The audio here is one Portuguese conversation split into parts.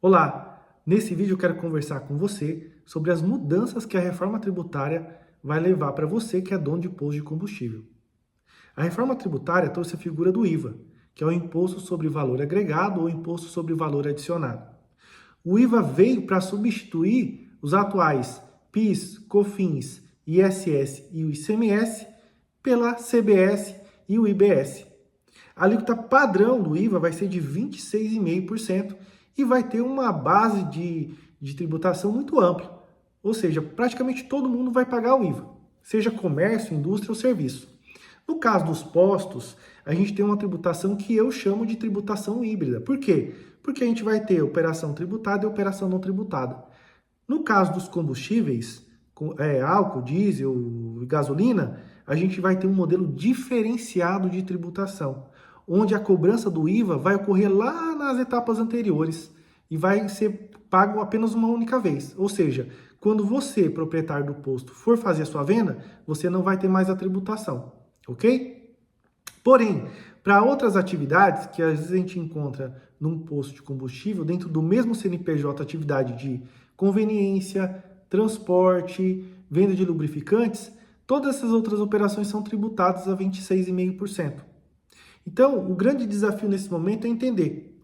Olá, nesse vídeo eu quero conversar com você sobre as mudanças que a reforma tributária vai levar para você que é dono de posto de combustível. A reforma tributária trouxe a figura do IVA, que é o Imposto sobre Valor Agregado ou Imposto sobre Valor Adicionado. O IVA veio para substituir os atuais PIS, COFINS, ISS e o ICMS pela CBS e o IBS. A alíquota padrão do IVA vai ser de 26,5% e vai ter uma base de tributação muito ampla. Ou seja, praticamente todo mundo vai pagar o IVA, seja comércio, indústria ou serviço. No caso dos postos, a gente tem uma tributação que eu chamo de tributação híbrida. Por quê? Porque a gente vai ter operação tributada e operação não tributada. No caso dos combustíveis, álcool, diesel e gasolina, a gente vai ter um modelo diferenciado de tributação, onde a cobrança do IVA vai ocorrer lá nas etapas anteriores e vai ser pago apenas uma única vez. Ou seja, quando você, proprietário do posto, for fazer a sua venda, você não vai ter mais a tributação, ok? Porém, para outras atividades que às vezes a gente encontra num posto de combustível, dentro do mesmo CNPJ, atividade de conveniência, transporte, venda de lubrificantes, todas essas outras operações são tributadas a 26,5%. Então, o grande desafio nesse momento é entender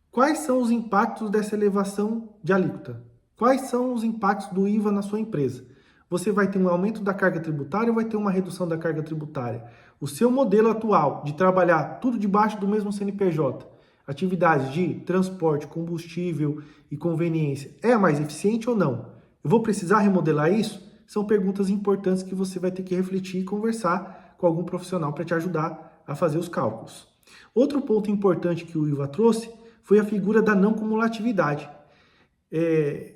quais são os impactos dessa elevação de alíquota, quais são os impactos do IVA na sua empresa. Você vai ter um aumento da carga tributária ou vai ter uma redução da carga tributária? O seu modelo atual de trabalhar tudo debaixo do mesmo CNPJ, atividades de transporte, combustível e conveniência, é a mais eficiente ou não? Eu vou precisar remodelar isso? São perguntas importantes que você vai ter que refletir e conversar com algum profissional para te ajudar a fazer os cálculos. Outro ponto importante que o IVA trouxe foi a figura da não cumulatividade.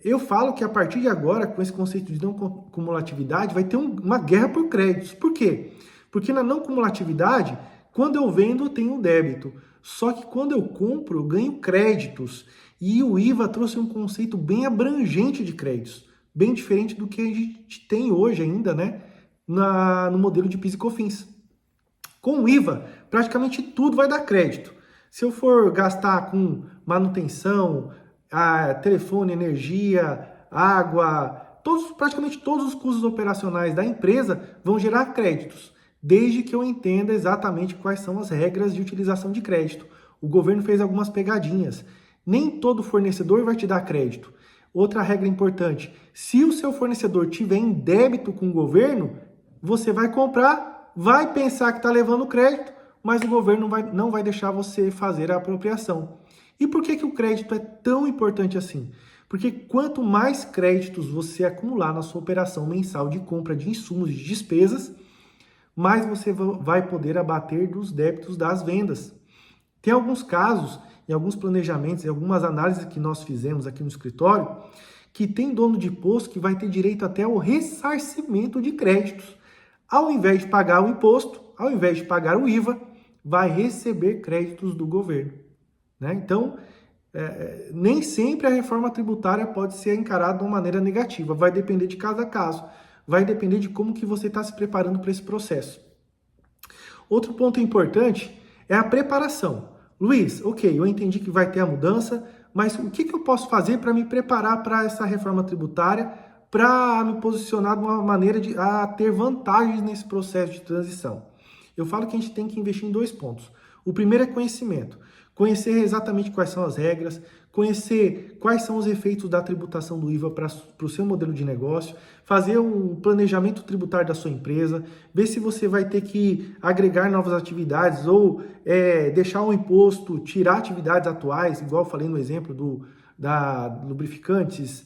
Eu falo que a partir de agora, com esse conceito de não cumulatividade, vai ter uma guerra por créditos. Por quê? Porque na não cumulatividade, quando eu vendo, eu tenho um débito. Só que quando eu compro, eu ganho créditos. E o IVA trouxe um conceito bem abrangente de créditos, bem diferente do que a gente tem hoje ainda, né, no modelo de PIS e COFINS. Com o IVA, praticamente tudo vai dar crédito. Se eu for gastar com manutenção, telefone, energia, água, praticamente todos os custos operacionais da empresa vão gerar créditos, desde que eu entenda exatamente quais são as regras de utilização de crédito. O governo fez algumas pegadinhas. Nem todo fornecedor vai te dar crédito. Outra regra importante, se o seu fornecedor tiver em débito com o governo, você vai comprar, vai pensar que está levando crédito, mas o governo não vai deixar você fazer a apropriação. E por que o crédito é tão importante assim? Porque quanto mais créditos você acumular na sua operação mensal de compra de insumos e de despesas, mais você vai poder abater dos débitos das vendas. Tem alguns casos, em alguns planejamentos, em algumas análises que nós fizemos aqui no escritório, que tem dono de posto que vai ter direito até ao ressarcimento de créditos. Ao invés de pagar o imposto, ao invés de pagar o IVA, vai receber créditos do governo, né? Então, nem sempre a reforma tributária pode ser encarada de uma maneira negativa, vai depender de cada caso, vai depender de como que você está se preparando para esse processo. Outro ponto importante é a preparação. Luiz, ok, eu entendi que vai ter a mudança, mas o que eu posso fazer para me preparar para essa reforma tributária, para me posicionar de uma maneira a ter vantagens nesse processo de transição? Eu falo que a gente tem que investir em 2 pontos. O primeiro é conhecimento. Conhecer exatamente quais são as regras, conhecer quais são os efeitos da tributação do IVA para o seu modelo de negócio, fazer um planejamento tributário da sua empresa, ver se você vai ter que agregar novas atividades ou deixar um imposto, tirar atividades atuais, igual eu falei no exemplo da lubrificantes,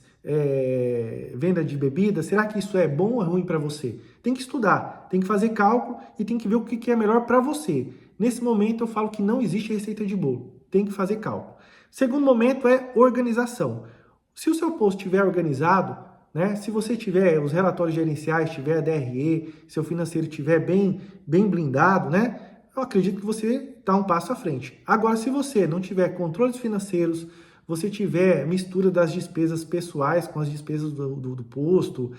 venda de bebida. Será que isso é bom ou é ruim para você? Tem que estudar, tem que fazer cálculo e tem que ver o que é melhor para você. Nesse momento eu falo que não existe receita de bolo, tem que fazer cálculo. Segundo momento é organização. Se o seu posto estiver organizado, né, se você tiver os relatórios gerenciais, tiver a DRE, seu financeiro estiver bem blindado, né, eu acredito que você está um passo à frente. Agora, se você não tiver controles financeiros, você tiver mistura das despesas pessoais com as despesas do posto,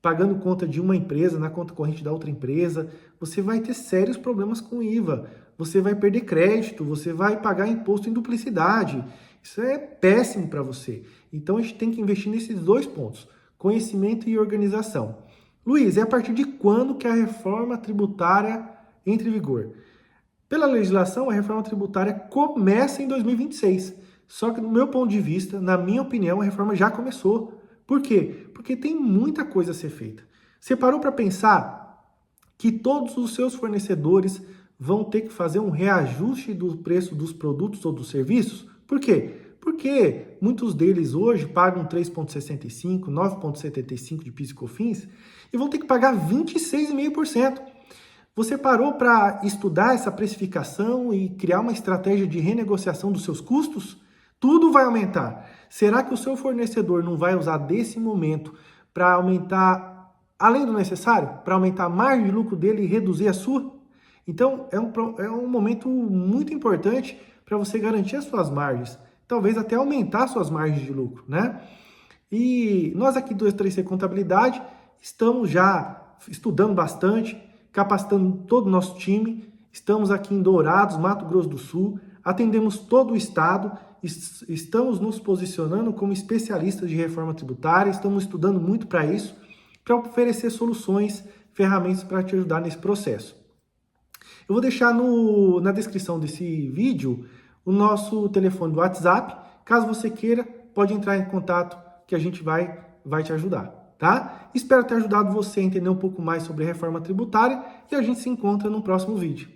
pagando conta de uma empresa na conta corrente da outra empresa, você vai ter sérios problemas com IVA. Você vai perder crédito, você vai pagar imposto em duplicidade. Isso é péssimo para você. Então a gente tem que investir nesses dois pontos, conhecimento e organização. Luiz, é a partir de quando que a reforma tributária entra em vigor? Pela legislação, a reforma tributária começa em 2026. Só que, do meu ponto de vista, na minha opinião, a reforma já começou. Por quê? Porque tem muita coisa a ser feita. Você parou para pensar que todos os seus fornecedores vão ter que fazer um reajuste do preço dos produtos ou dos serviços? Por quê? Porque muitos deles hoje pagam 3,65%, 9,75% de PIS e COFINS e vão ter que pagar 26,5%. Você parou para estudar essa precificação e criar uma estratégia de renegociação dos seus custos? Tudo vai aumentar. Será que o seu fornecedor não vai usar desse momento para aumentar, além do necessário, para aumentar a margem de lucro dele e reduzir a sua? Então, é um momento muito importante para você garantir as suas margens, talvez até aumentar suas margens de lucro, né? E nós aqui do 3C Contabilidade estamos já estudando bastante, capacitando todo o nosso time. Estamos aqui em Dourados, Mato Grosso do Sul, atendemos todo o estado, estamos nos posicionando como especialistas de reforma tributária, estamos estudando muito para isso, para oferecer soluções, ferramentas para te ajudar nesse processo. Eu vou deixar na descrição desse vídeo o nosso telefone do WhatsApp. Caso você queira, pode entrar em contato que a gente vai te ajudar, tá? Espero ter ajudado você a entender um pouco mais sobre reforma tributária e a gente se encontra no próximo vídeo.